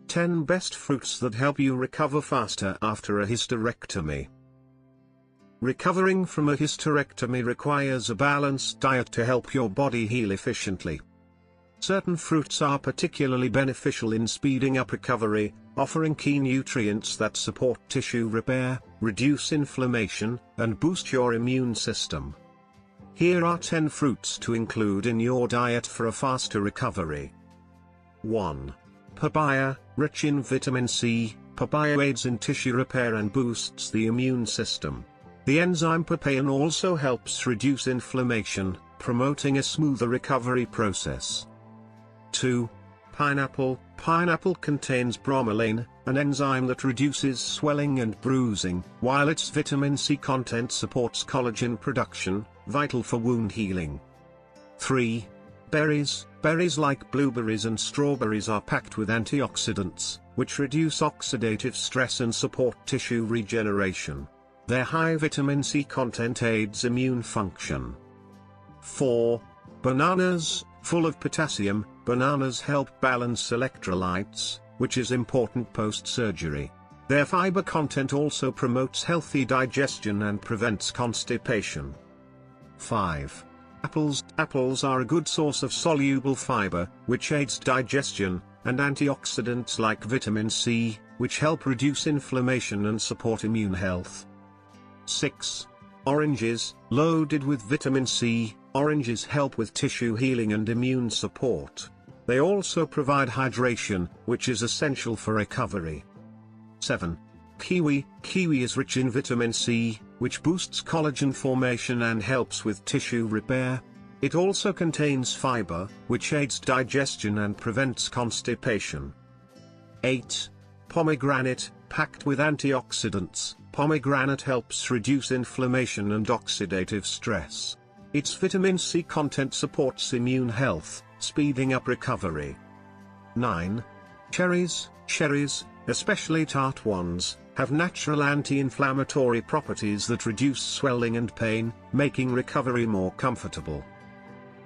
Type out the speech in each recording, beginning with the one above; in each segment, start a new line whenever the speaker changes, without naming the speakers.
10 best fruits that help you recover faster after a hysterectomy. Recovering from a hysterectomy requires a balanced diet to help your body heal efficiently. Certain fruits are particularly beneficial in speeding up recovery, offering key nutrients that support tissue repair, reduce inflammation, and boost your immune system. Here are 10 fruits to include in your diet for a faster recovery. 1. Papaya, rich in vitamin C. Papaya aids in tissue repair and boosts the immune system. The enzyme papain also helps reduce inflammation, promoting a smoother recovery process. 2. Pineapple. Pineapple contains bromelain, an enzyme that reduces swelling and bruising, while its vitamin C content supports collagen production, vital for wound healing. 3. Berries. Berries like blueberries and strawberries are packed with antioxidants, which reduce oxidative stress and support tissue regeneration. Their high vitamin C content aids immune function. 4. Bananas. Full of potassium, bananas help balance electrolytes, which is important post-surgery. Their fiber content also promotes healthy digestion and prevents constipation. 5. Apples. Apples are a good source of soluble fiber, which aids digestion, and antioxidants like vitamin C, which help reduce inflammation and support immune health. 6. Oranges. Loaded with vitamin C, oranges help with tissue healing and immune support. They also provide hydration, which is essential for recovery. 7. Kiwi. Kiwi is rich in vitamin C, which boosts collagen formation and helps with tissue repair. It also contains fiber, which aids digestion and prevents constipation. 8. Pomegranate. Packed with antioxidants, pomegranate helps reduce inflammation and oxidative stress. Its vitamin C content supports immune health, speeding up recovery. 9. Cherries. Cherries, especially tart ones, have natural anti-inflammatory properties that reduce swelling and pain, making recovery more comfortable.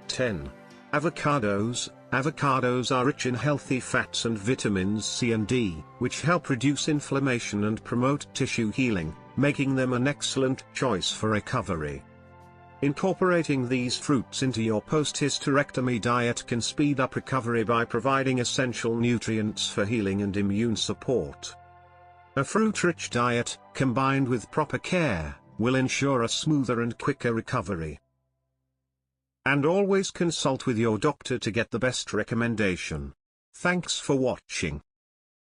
10. Avocados. Avocados are rich in healthy fats and vitamins C and D, which help reduce inflammation and promote tissue healing, making them an excellent choice for recovery. Incorporating these fruits into your post-hysterectomy diet can speed up recovery by providing essential nutrients for healing and immune support. A fruit-rich diet, combined with proper care, will ensure a smoother and quicker recovery. And always consult with your doctor to get the best recommendation. Thanks for watching.